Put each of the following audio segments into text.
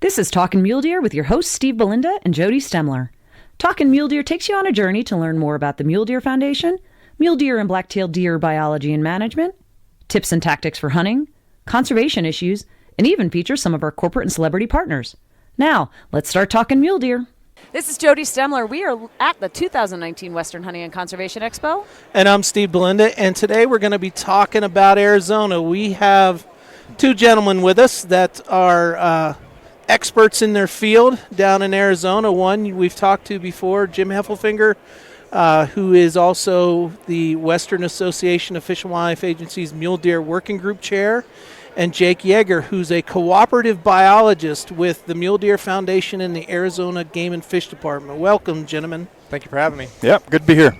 This is Talkin' Mule Deer with your hosts Steve Belinda and Jody Stemler. Talkin' Mule Deer takes you on a journey to learn more about the Mule Deer Foundation, mule deer and black-tailed deer biology and management, tips and tactics for hunting, conservation issues, and even features some of our corporate and celebrity partners. Now, let's start talking mule deer. This is Jody Stemler. We are at the 2019 Western Hunting and Conservation Expo. And I'm Steve Belinda, and today we're going to be talking about Arizona. We have two gentlemen with us that are experts in their field down in Arizona. One we've talked to before, Jim Heffelfinger, who is also the Western Association of Fish and Wildlife Agency's Mule Deer Working Group Chair, and Jake Jaeger, who's a cooperative biologist with the Mule Deer Foundation and the Arizona Game and Fish Department. Welcome, gentlemen. Thank you for having me. Yep, good to be here.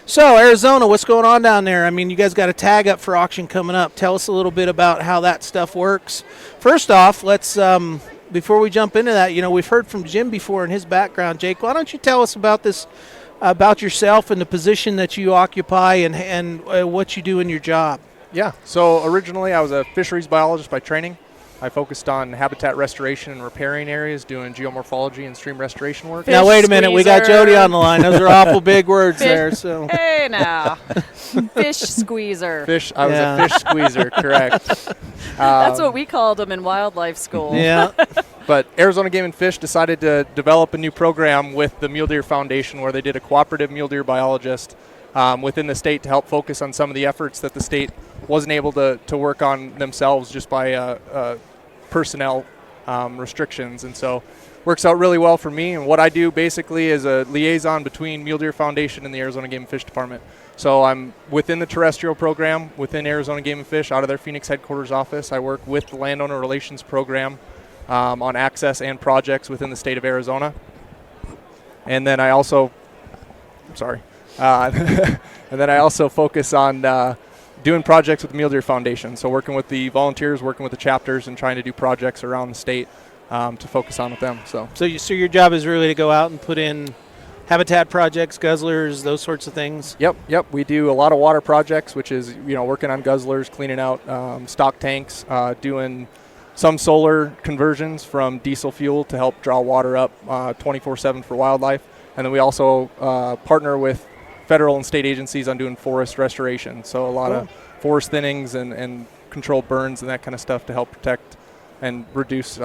So, Arizona, what's going on down there? I mean, you guys got a tag up for auction coming up. Tell us a little bit about how that stuff works. First off, let's before we jump into that, we've heard from Jim before in his background. Jake, why don't you tell us about this, about yourself and the position that you occupy and what you do in your job? Yeah, so originally I was a fisheries biologist by training. I focused on habitat restoration and riparian areas, doing geomorphology and stream restoration work. Now, wait a minute. We got Jody on the line. Those are awful big words there. So. Hey, now. Fish squeezer. I was a fish squeezer, correct. That's what we called them in wildlife school. Yeah. But Arizona Game and Fish decided to develop a new program with the Mule Deer Foundation where they did a cooperative mule deer biologist within the state to help focus on some of the efforts that the state wasn't able to work on themselves just by personnel restrictions. And so works out really well for me. And what I do basically is a liaison between Mule Deer Foundation and the Arizona Game and Fish Department. So I'm within the terrestrial program within Arizona Game and Fish out of their Phoenix headquarters office. I work with the landowner relations program on access and projects within the state of Arizona. And then I also, focus on doing projects with the Mule Deer Foundation. So working with the volunteers, working with the chapters, and trying to do projects around the state to focus on with them. So your job is really to go out and put in habitat projects, guzzlers, those sorts of things? Yep. We do a lot of water projects, which is, working on guzzlers, cleaning out stock tanks, doing some solar conversions from diesel fuel to help draw water up 24/7 for wildlife. And then we also partner with federal and state agencies on doing forest restoration. So a lot of forest thinnings and controlled burns and that kind of stuff to help protect and reduce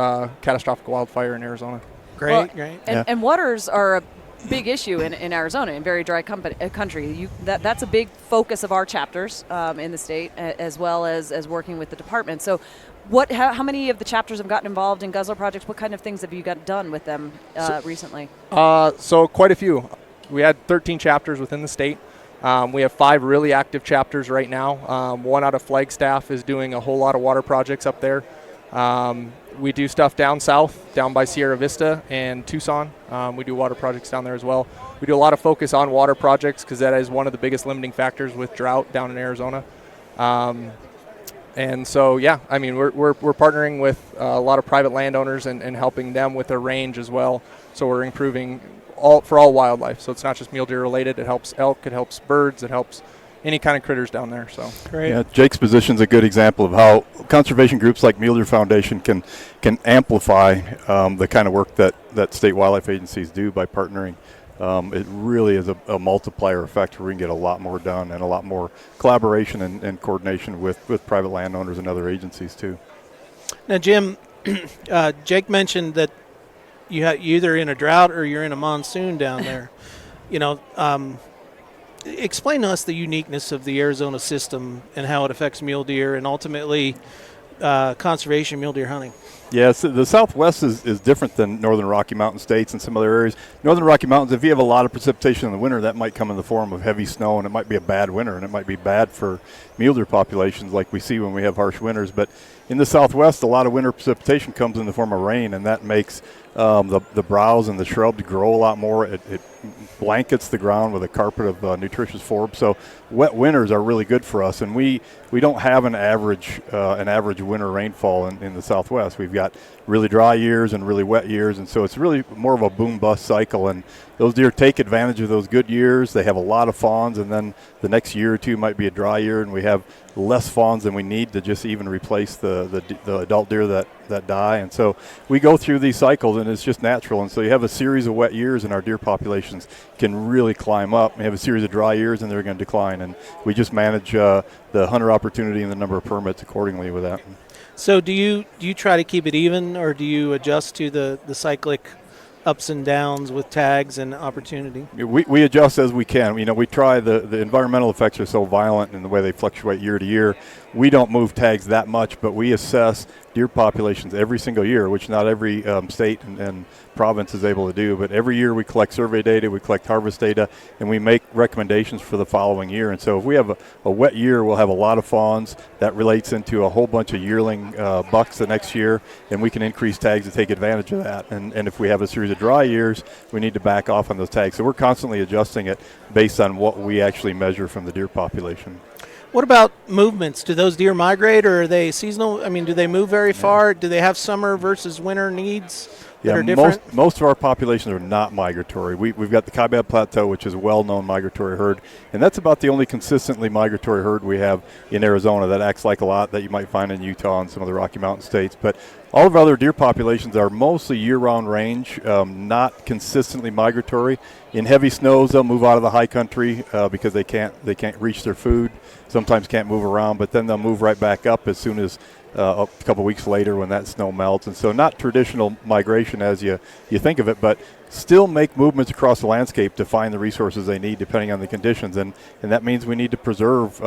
catastrophic wildfire in Arizona. Great. And waters are a big issue in Arizona, in very dry country. That's a big focus of our chapters in the state, as well as working with the department. So how many of the chapters have gotten involved in guzzler projects? What kind of things have you got done with them recently? So quite a few. We had 13 chapters within the state. We have 5 really active chapters right now. One out of Flagstaff is doing a whole lot of water projects up there. We do stuff down south, down by Sierra Vista and Tucson. We do water projects down there as well. We do a lot of focus on water projects because that is one of the biggest limiting factors with drought down in Arizona. And so, we're partnering with a lot of private landowners and helping them with their range as well. So we're improving for all wildlife. So it's not just mule deer related. It helps elk, it helps birds, it helps any kind of critters down there. So great. Yeah, Jake's position is a good example of how conservation groups like Mule Deer Foundation can amplify the kind of work that state wildlife agencies do by partnering. It really is a multiplier effect where we can get a lot more done and a lot more collaboration and coordination with private landowners and other agencies too. Now, Jim, Jake mentioned that you're either in a drought or you're in a monsoon down there. Explain to us the uniqueness of the Arizona system and how it affects mule deer and ultimately conservation mule deer hunting. Yes, the Southwest is different than northern Rocky Mountain states and some other areas. Northern Rocky Mountains, if you have a lot of precipitation in the winter, that might come in the form of heavy snow, and it might be a bad winter, and it might be bad for mule deer populations like we see when we have harsh winters. But in the Southwest, a lot of winter precipitation comes in the form of rain, and that makes the browse and the shrubs grow a lot more. It blankets the ground with a carpet of nutritious forb. So wet winters are really good for us, and we don't have an average winter rainfall in the Southwest. We've We've got really dry years and really wet years, and so it's really more of a boom-bust cycle. And those deer take advantage of those good years. They have a lot of fawns, and then the next year or two might be a dry year, and we have less fawns than we need to just even replace the adult deer that die. And so we go through these cycles, and it's just natural. And so you have a series of wet years, and our deer populations can really climb up. We have a series of dry years, and they're going to decline. And we just manage the hunter opportunity and the number of permits accordingly with that. So do you try to keep it even, or do you adjust to the cyclic ups and downs with tags and opportunity? We adjust as we can. We try. The environmental effects are so violent in the way they fluctuate year to year. We don't move tags that much, but we assess deer populations every single year, which not every state and province is able to do. But every year we collect survey data, we collect harvest data, and we make recommendations for the following year. And so if we have a wet year, we'll have a lot of fawns. That relates into a whole bunch of yearling bucks the next year, and we can increase tags to take advantage of that. And if we have a series of dry years, we need to back off on those tags. So we're constantly adjusting it based on what we actually measure from the deer population. What about movements? Do those deer migrate, or are they seasonal? I mean, do they move very far? Do they have summer versus winter needs that are different? Most of our populations are not migratory. We've got the Kaibab Plateau, which is a well-known migratory herd, and that's about the only consistently migratory herd we have in Arizona that acts like a lot that you might find in Utah and some of the Rocky Mountain states. But all of our other deer populations are mostly year-round range, not consistently migratory. In heavy snows, they'll move out of the high country because they can't reach their food. Sometimes can't move around, but then they'll move right back up as soon as a couple weeks later when that snow melts. And so not traditional migration as you think of it, but still make movements across the landscape to find the resources they need depending on the conditions. And that means we need to preserve,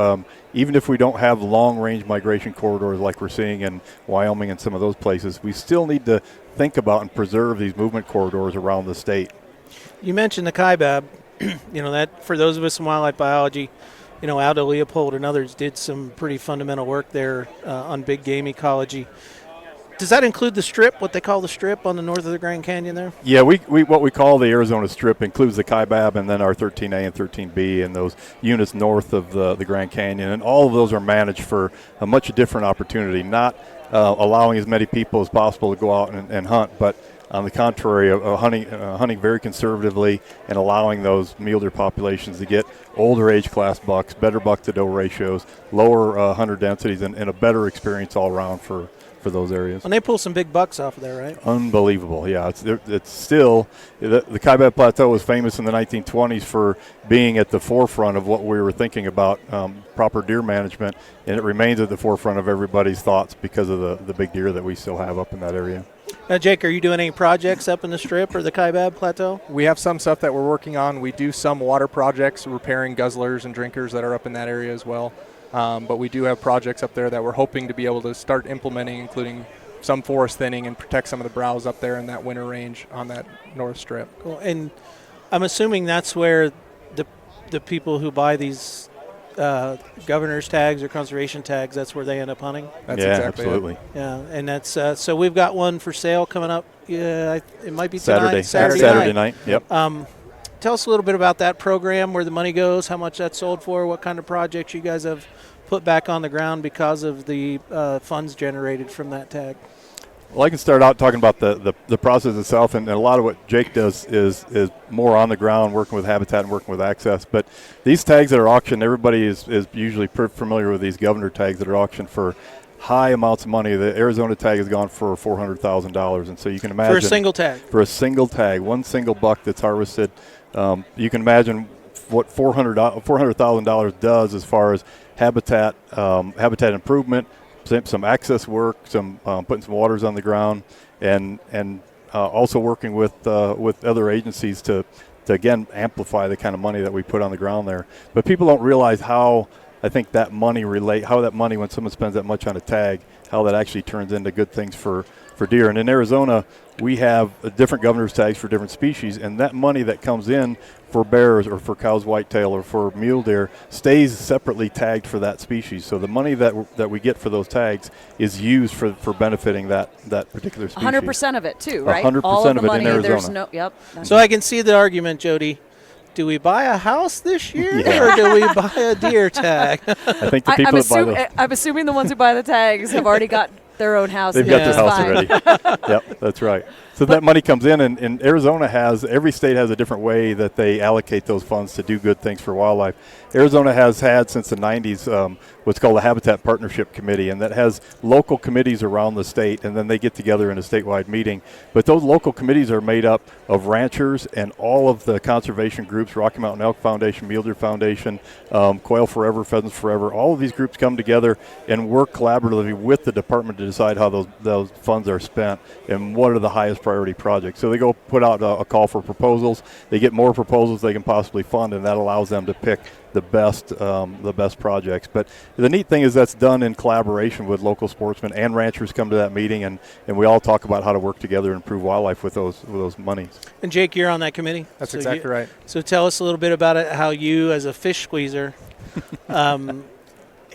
even if we don't have long-range migration corridors like we're seeing in Wyoming and some of those places, we still need to think about and preserve these movement corridors around the state. You mentioned the Kaibab. That for those of us in wildlife biology, Aldo Leopold and others did some pretty fundamental work there on big game ecology. Does that include the strip, what they call the strip on the north of the Grand Canyon there? Yeah, we what we call the Arizona Strip includes the Kaibab and then our 13A and 13B and those units north of the Grand Canyon. And all of those are managed for a much different opportunity, not allowing as many people as possible to go out and hunt, but on the contrary, hunting very conservatively and allowing those mule deer populations to get older age class bucks, better buck-to-doe ratios, lower hunter densities, and a better experience all around for those areas. And they pull some big bucks off of there, right? Unbelievable, yeah. It's still, the Kaibab Plateau was famous in the 1920s for being at the forefront of what we were thinking about proper deer management, and it remains at the forefront of everybody's thoughts because of the big deer that we still have up in that area. Now, Jake, are you doing any projects up in the Strip or the Kaibab Plateau? We have some stuff that we're working on. We do some water projects, repairing guzzlers and drinkers that are up in that area as well. But we do have projects up there that we're hoping to be able to start implementing, including some forest thinning and protect some of the browse up there in that winter range on that North Strip. Cool. And I'm assuming that's where the people who buy these governor's tags or conservation tags, that's where they end up hunting? That's yeah, exactly absolutely. It. Yeah, and that's so we've got one for sale coming up. Yeah, it might be Saturday night. Yep. Tell us a little bit about that program, where the money goes, how much that's sold for, what kind of projects you guys have put back on the ground because of the funds generated from that tag. Well, I can start out talking about the process itself, and a lot of what Jake does is more on the ground, working with habitat and working with access. But these tags that are auctioned, everybody is usually familiar with these governor tags that are auctioned for high amounts of money. The Arizona tag has gone for $400,000, and so you can imagine for a single tag. For a single tag, one single buck that's harvested, you can imagine what $400,000 does as far as habitat improvement, some access work, some putting some waters on the ground, and also working with other agencies to again amplify the kind of money that we put on the ground there. But people don't realize how I think that money when someone spends that much on a tag, how that actually turns into good things for deer. And in Arizona, we have different governor's tags for different species, and that money that comes in for bears or for Cow's whitetail or for mule deer stays separately tagged for that species. So the money that we get for those tags is used for benefiting that particular species. 100% of it too, right? 100% All of the of it money, in Arizona. there's no, yep. So I can see the argument, Jody. Do we buy a house this year, Yeah. or do we buy a deer tag? I think the people that buy those. I'm assuming the ones who buy the tags have already got got their own house. They've got their house already. Yep, that's right. So that money comes in, and Arizona every state has a different way that they allocate those funds to do good things for wildlife. Arizona has had since the 90s what's called a Habitat Partnership Committee, and that has local committees around the state, and then they get together in a statewide meeting. But those local committees are made up of ranchers and all of the conservation groups, Rocky Mountain Elk Foundation, Mule Deer Foundation, Quail Forever, Pheasants Forever. All of these groups come together and work collaboratively with the department to decide how those funds are spent and what are the highest priority projects. So they go put out a call for proposals. They get more proposals they can possibly fund, and that allows them to pick the best projects. But the neat thing is that's done in collaboration with local sportsmen and ranchers come to that meeting, and we all talk about how to work together and improve wildlife with those monies. And Jake, you're on that committee? That's exactly right. So tell us a little bit about it, how you as a fish squeezer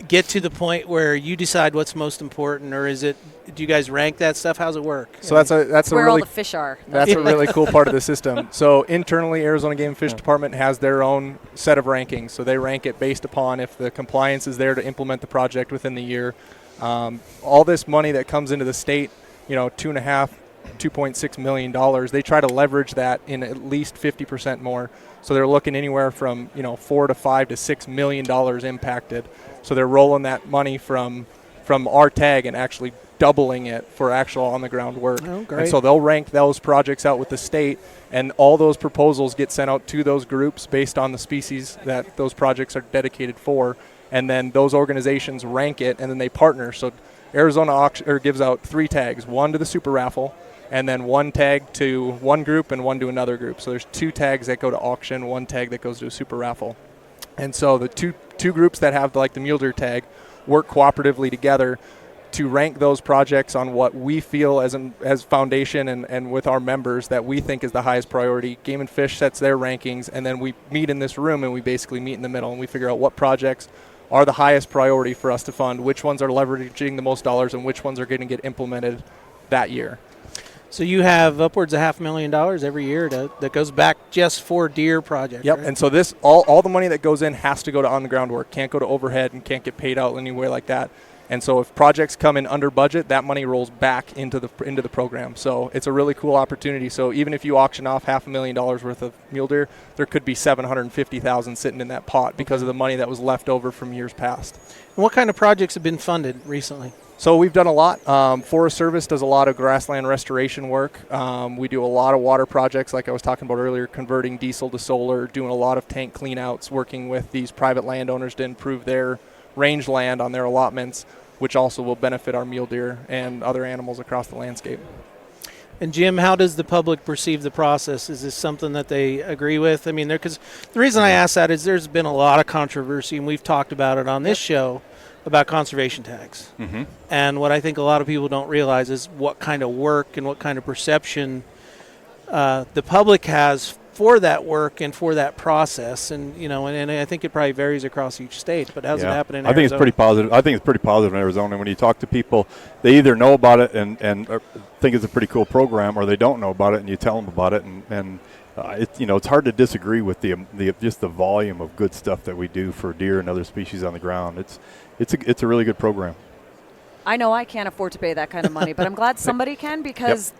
get to the point where you decide what's most important, or do you guys rank that stuff? How's it work? So that's where a really all the fish are. That's a really cool part of the system. So internally, Arizona Game and Fish Department has their own set of rankings. So they rank it based upon if the compliance is there to implement the project within the year. All this money that comes into the state, $2.6 million, they try to leverage that in at least 50% more. So they're looking anywhere from $4 to $5 to $6 million impacted. So they're rolling that money from our tag and actually doubling it for actual on-the-ground work. Oh, great. And so they'll rank those projects out with the state, and all those proposals get sent out to those groups based on the species that those projects are dedicated for, and then those organizations rank it, and then they partner. So Arizona gives out 3 tags, one to the super raffle, and then 1 tag to one group and 1 to another group. So there's 2 tags that go to auction, 1 tag that goes to a super raffle. And so the two groups that have the Mule Deer tag work cooperatively together to rank those projects on what we feel as foundation and with our members that we think is the highest priority. Game and Fish sets their rankings, and then we meet in this room and we basically meet in the middle and we figure out what projects are the highest priority for us to fund, which ones are leveraging the most dollars, and which ones are going to get implemented that year. So you have upwards of $500,000 every year that goes back just for deer projects. Yep, right? and so this all the money that goes in has to go to on-the-ground work. Can't go to overhead and can't get paid out any way like that. And so if projects come in under budget, that money rolls back into the program. So it's a really cool opportunity. So even if you auction off $500,000 worth of mule deer, there could be $750,000 sitting in that pot because of the money that was left over from years past. And what kind of projects have been funded recently? So we've done a lot. Forest Service does a lot of grassland restoration work. We do a lot of water projects, like I was talking about earlier, converting diesel to solar, doing a lot of tank cleanouts, working with these private landowners to improve their range land on their allotments, which also will benefit our mule deer and other animals across the landscape. And Jim, how does the public perceive the process? Is this something that they agree with? I mean, because the reason I ask that is there's been a lot of controversy, and we've talked about it on this show, about conservation tags. Mm-hmm. And what I think a lot of people don't realize is what kind of work and what kind of perception the public has for that work and for that process. And, and I think it probably varies across each state, but how's it happen in Arizona? I think it's pretty positive. I think it's pretty positive in Arizona. When you talk to people, they either know about it and think it's a pretty cool program, or they don't know about it and you tell them about it. And it's hard to disagree with just the volume of good stuff that we do for deer and other species on the ground. It's a really good program. I know I can't afford to pay that kind of money, but I'm glad somebody can, because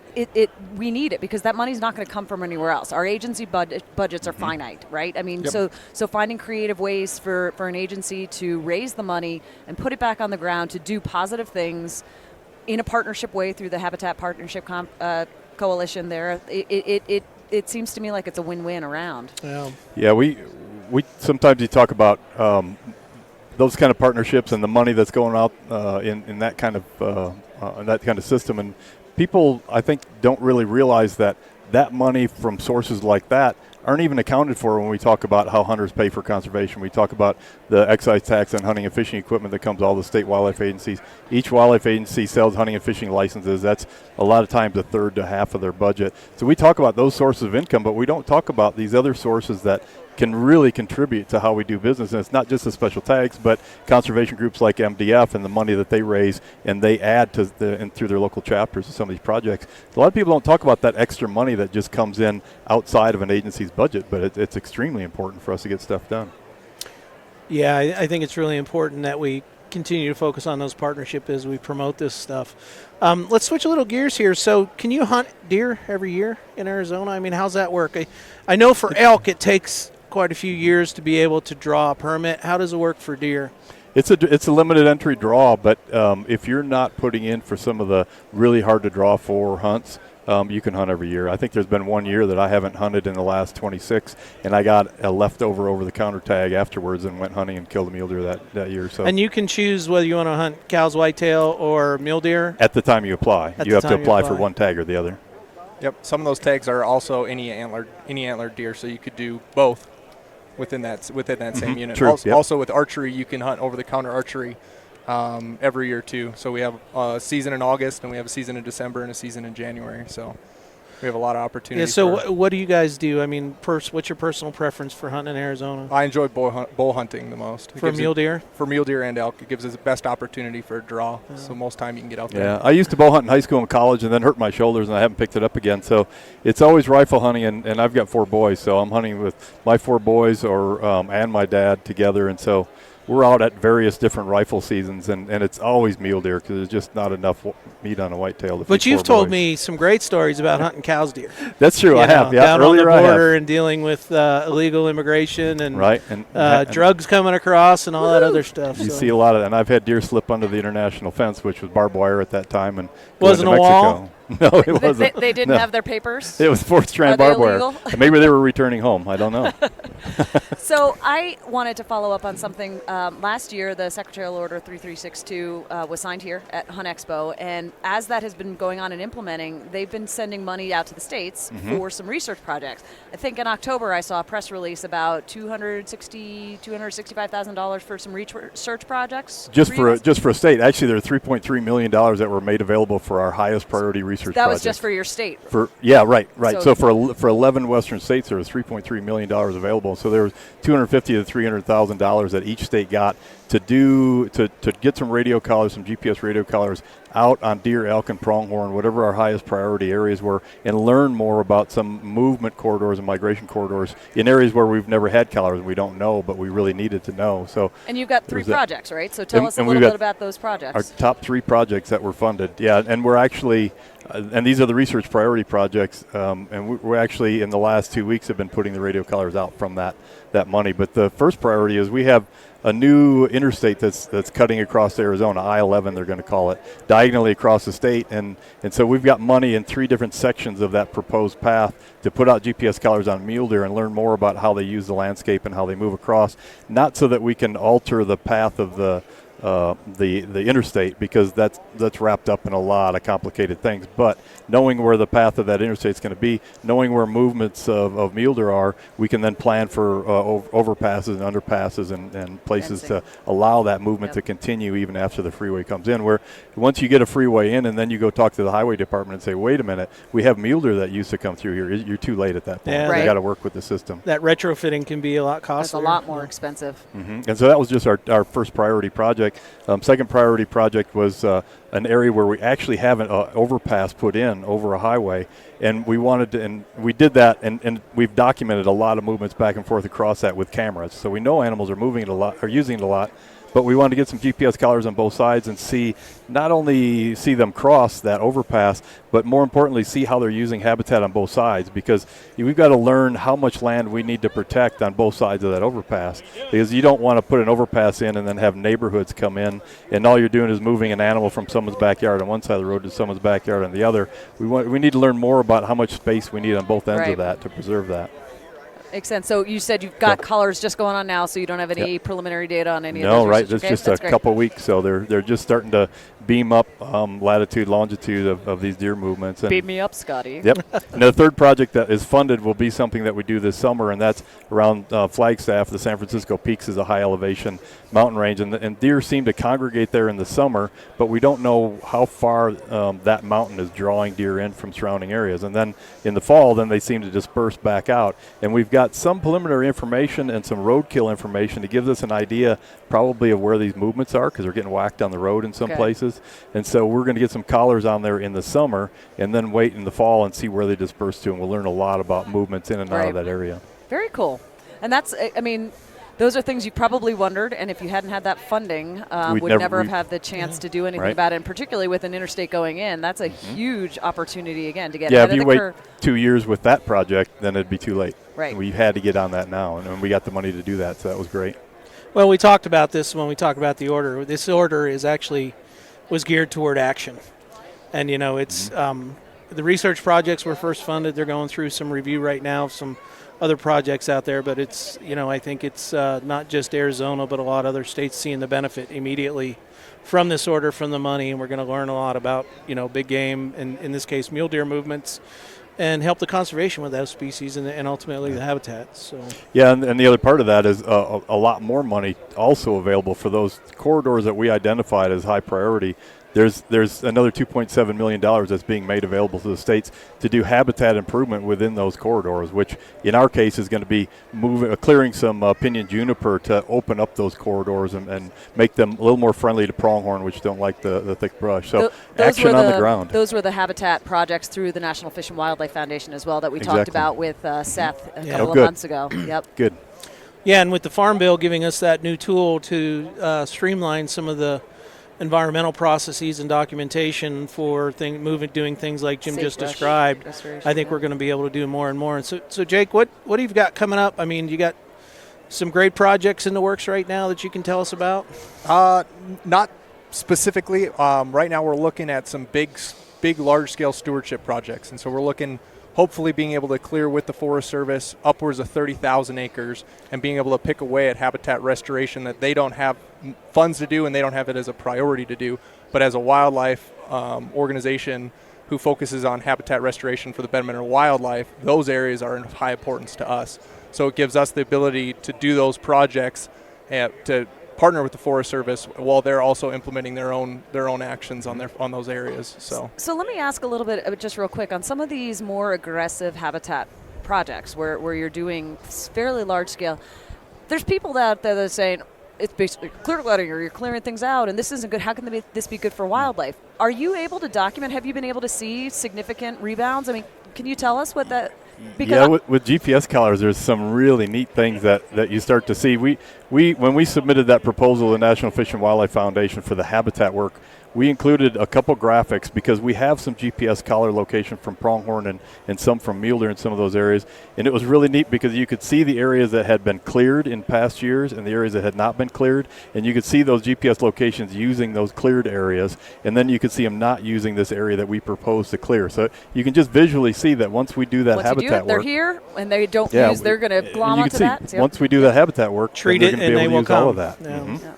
we need it, because that money's not going to come from anywhere else. Our agency budgets are finite, right? I mean, so finding creative ways for an agency to raise the money and put it back on the ground to do positive things in a partnership way through the Habitat Partnership Coalition there, it seems to me like it's a win-win around. Yeah, we sometimes you talk about those kind of partnerships and the money that's going out in that kind of system, and people, I think, don't really realize that money from sources like that aren't even accounted for when we talk about how hunters pay for conservation. We talk about the excise tax on hunting and fishing equipment that comes to all the state wildlife agencies. Each wildlife agency sells hunting and fishing licenses. That's a lot of times a third to half of their budget. So we talk about those sources of income, but we don't talk about these other sources that can really contribute to how we do business. And it's not just the special tags, but conservation groups like MDF and the money that they raise and they add to through their local chapters to some of these projects. A lot of people don't talk about that extra money that just comes in outside of an agency's budget, but it's extremely important for us to get stuff done. Yeah, I think it's really important that we continue to focus on those partnerships as we promote this stuff. Let's switch a little gears here. So can you hunt deer every year in Arizona? I mean, how's that work? I know for elk it takes quite a few years to be able to draw a permit. How does it work for deer? It's a limited entry draw, but if you're not putting in for some of the really hard to draw for hunts, you can hunt every year. I think there's been 1 year that I haven't hunted in the last 26, and I got a leftover over-the-counter tag afterwards and went hunting and killed a mule deer that year. So. And you can choose whether you want to hunt Cow's whitetail or mule deer? At the time you apply. You have to apply for one tag or the other. Yep. Some of those tags are also any antlered deer, so you could do both within that same unit. True. Also with archery, you can hunt over-the-counter archery every year too. So we have a season in August, and we have a season in December, and a season in January. So we have a lot of opportunities. Yeah. So what do you guys do? I mean, what's your personal preference for hunting in Arizona? I enjoy bull hunting the most. For mule deer? For mule deer and elk, it gives us the best opportunity for a draw. Yeah. So most time you can get out there. Yeah, I used to bow hunt in high school and college, and then hurt my shoulders, and I haven't picked it up again. So it's always rifle hunting, and I've got 4 boys, so I'm hunting with my 4 boys and my dad together, and so we're out at various different rifle seasons, and it's always mule deer because there's just not enough meat on a whitetail to feed But you've 4 told boys. me some great stories about hunting Cow's deer. That's true. I have. Yeah, down earlier on the I border have. and dealing with illegal immigration and right and drugs coming across and all that other stuff. You so. see a lot of, and I've had deer slip under the international fence, which was barbed wire at that time, and go Wasn't into a Mexico. wall? No, it wasn't. They didn't No. have their papers? It was 4th-strand Are they barbed wire. illegal? Maybe they were returning home. I don't know. So I wanted to follow up on something. Last year, the Secretarial Order 3362 was signed here at Hunt Expo, and as that has been going on and implementing, they've been sending money out to the states for some research projects. I think in October I saw a press release about $265,000 for some research projects. Just for a state. Actually, there are $3.3 million that were made available for our highest priority research That projects. was just for your state. Right. So So for 11 western states, there was $3.3 million available. So there was $250,000 to $300,000 that each state got to get some radio collars, some GPS radio collars out on deer, elk, and pronghorn, whatever our highest priority areas were, and learn more about some movement corridors and migration corridors in areas where we've never had collars and we don't know, but we really needed to know. So. And you've got 3 projects, right? So tell us a little bit about those projects. Our top 3 projects that were funded, and we're actually, and these are the research priority projects, and we're actually in the last 2 weeks have been putting the radio collars out from that money. But the first priority is we have a new interstate that's cutting across Arizona, I-11 they're going to call it, diagonally across the state, and so we've got money in 3 different sections of that proposed path to put out GPS collars on mule deer and learn more about how they use the landscape and how they move across, not so that we can alter the path of the interstate, because that's wrapped up in a lot of complicated things. But knowing where the path of that interstate is going to be, knowing where movements of mule deer are, we can then plan for overpasses and underpasses and places to allow that movement to continue even after the freeway comes in. Where once you get a freeway in and then you go talk to the highway department and say, wait a minute, we have mule deer that used to come through here. You're too late at that point. Yeah. Right. You got to work with the system. That retrofitting can be a lot costlier. It's a lot more expensive. Mm-hmm. And so that was just our first priority project. Second priority project was an area where we actually have an overpass put in over a highway, and we wanted to, and we did that, and we've documented a lot of movements back and forth across that with cameras. So we know animals are moving it a lot, or using it a lot, but we wanted to get some GPS collars on both sides and not only see them cross that overpass, but more importantly, see how they're using habitat on both sides, because we've got to learn how much land we need to protect on both sides of that overpass, because you don't want to put an overpass in and then have neighborhoods come in, and all you're doing is moving an animal from someone's backyard on one side of the road to someone's backyard on the other. We need to learn more about how much space we need on both ends of that to preserve that. Makes sense. So you said you've got collars just going on now, so you don't have any preliminary data on any of those? No, right. That's It's just a couple weeks, so they're just starting to beam up latitude, longitude of these deer movements. And beam me up, Scotty. Yep. And the third project that is funded will be something that we do this summer, and that's around Flagstaff. The San Francisco Peaks is a high elevation mountain range, and deer seem to congregate there in the summer, but we don't know how far that mountain is drawing deer in from surrounding areas. And then in the fall, then they seem to disperse back out. And we've got some preliminary information and some roadkill information to give us an idea probably of where these movements are, because they're getting whacked on the road in some places. And so we're going to get some collars on there in the summer and then wait in the fall and see where they disperse to, and we'll learn a lot about movements in and out of that area. Very cool. And that's, I mean, those are things you probably wondered, and if you hadn't had that funding, would never have had the chance to do anything about it, and particularly with an interstate going in, that's a huge opportunity, again, to get ahead of the curve. Yeah, if you wait 2 years with that project, then it'd be too late. Right. We had to get on that now, and we got the money to do that, so that was great. Well, we talked about this when we talked about the order. This order was geared toward action. And, it's the research projects were first funded. They're going through some review right now, some other projects out there. But it's, I think it's not just Arizona, but a lot of other states seeing the benefit immediately from this order, from the money. And we're going to learn a lot about, big game, and in this case, mule deer movements, and help the conservation with those species and ultimately the habitat. So yeah, and the other part of that is a lot more money also available for those corridors that we identified as high priority. There's another $2.7 million that's being made available to the states to do habitat improvement within those corridors, which in our case is going to be clearing some pinyon juniper to open up those corridors and make them a little more friendly to pronghorn, which don't like the thick brush. So action on the ground. Those were the habitat projects through the National Fish and Wildlife Foundation as well that we talked about with Seth a couple of months ago. Yep. Good. Yeah, and with the Farm Bill giving us that new tool to streamline some of the environmental processes and documentation for doing things like Jim just described, I think we're going to be able to do more and more. And so Jake, what do you got coming up? I mean, you got some great projects in the works right now that you can tell us about? Not specifically. Right now we're looking at some big, large-scale stewardship projects. And so we're looking, hopefully being able to clear with the Forest Service upwards of 30,000 acres and being able to pick away at habitat restoration that they don't have funds to do and they don't have it as a priority to do. But as a wildlife organization who focuses on habitat restoration for the betterment of wildlife, those areas are of high importance to us. So it gives us the ability to do those projects to partner with the Forest Service while they're also implementing their own actions on those areas. So let me ask a little bit, just real quick, on some of these more aggressive habitat projects where you're doing fairly large scale. There's people out there that are saying it's basically clear cutting or you're clearing things out and this isn't good. How can this be good for wildlife? Are you able to document? Have you been able to see significant rebounds? I mean, can you tell us what that? Because with GPS collars, there's some really neat things that you start to see. We when we submitted that proposal to the National Fish and Wildlife Foundation for the habitat work, we included a couple graphics because we have some GPS collar location from pronghorn and some from mule deer in some of those areas. And it was really neat because you could see the areas that had been cleared in past years and the areas that had not been cleared. And you could see those GPS locations using those cleared areas. And then you could see them not using this area that we proposed to clear. So you can just visually see that once we do that habitat work. They're here and they don't use, they're going to glom onto that. Once we do that habitat work, treat it and they will come. All of that.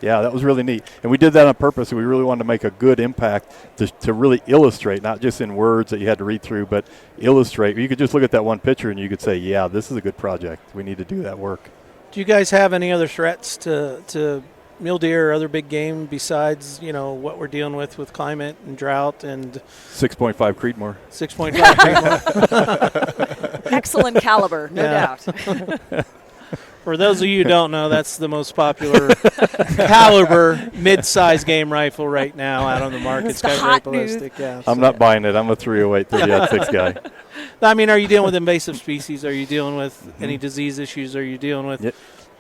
Yeah, that was really neat. And we did that on purpose. We really wanted to make a good impact to really illustrate, not just in words that you had to read through, but illustrate. You could just look at that one picture and you could say, yeah, this is a good project. We need to do that work. Do you guys have any other threats to mule deer or other big game besides, what we're dealing with climate and drought and 6.5 Creedmoor. 6.5 Creedmoor. Excellent caliber, no doubt. For those of you who don't know, that's the most popular caliber mid-size game rifle right now out on the market. It's got great ballistic. Yeah, I'm not buying it. I'm a 308 30-06 guy. I mean, are you dealing with invasive species? Are you dealing with any disease issues? Are you dealing with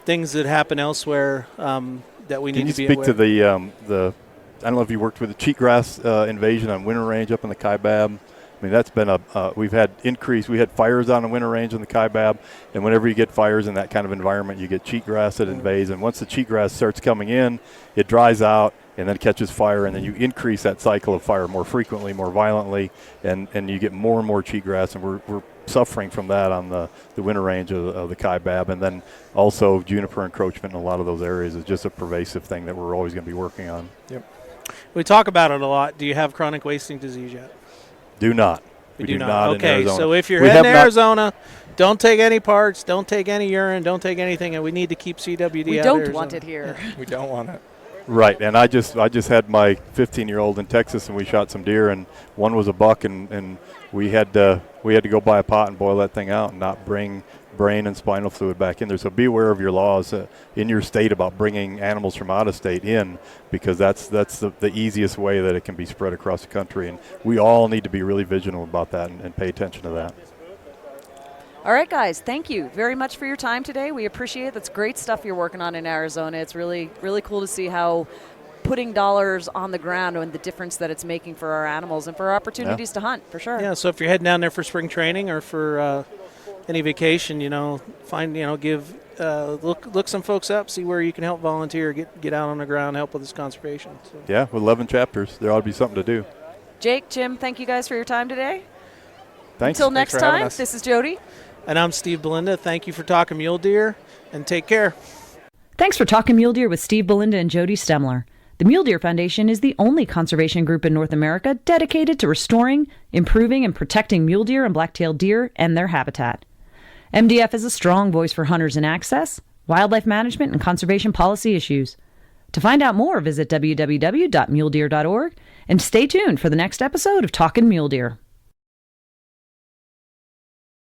things that happen elsewhere that we need to be aware of? Can you speak to the I don't know if you worked with the cheatgrass invasion on Winter Range up in the Kaibab. I mean, that's been we've had increase. We had fires on the Winter Range in the Kaibab, and whenever you get fires in that kind of environment, you get cheatgrass that invades. And once the cheatgrass starts coming in, it dries out and then catches fire, and then you increase that cycle of fire more frequently, more violently, and you get more and more cheatgrass. And we're suffering from that on the Winter Range of the Kaibab. And then also juniper encroachment in a lot of those areas is just a pervasive thing that we're always going to be working on. Yep. We talk about it a lot. Do you have chronic wasting disease yet? Do not. We do not. Okay, in so if you're heading to Arizona, don't take any parts, don't take any urine, don't take anything, and we need to keep CWD out of Arizona. We don't want it here. We don't want it. Right, and I just had my 15-year-old in Texas, and we shot some deer, and one was a buck, and we had to go buy a pot and boil that thing out and not bring brain and spinal fluid back in there. So be aware of your laws in your state about bringing animals from out of state in, because that's the easiest way that it can be spread across the country. And we all need to be really vigilant about that and pay attention to that. All right, guys, thank you very much for your time today. We appreciate it. That's great stuff you're working on in Arizona. It's really, really cool to see how putting dollars on the ground and the difference that it's making for our animals and for our opportunities to hunt, for sure. Yeah, so if you're heading down there for spring training or for any vacation, look some folks up, see where you can help volunteer, get out on the ground, help with this conservation. So. Yeah, with 11 chapters, there ought to be something to do. Jake, Jim, thank you guys for your time today. Thanks. Until next for having time, us. this is Jody. And I'm Steve Belinda. Thank you for talking mule deer, and take care. Thanks for talking mule deer with Steve Belinda and Jody Stemler. The Mule Deer Foundation is the only conservation group in North America dedicated to restoring, improving, and protecting mule deer and black-tailed deer and their habitat. MDF is a strong voice for hunters in access, wildlife management, and conservation policy issues. To find out more, visit www.muledeer.org and stay tuned for the next episode of Talkin' Mule Deer.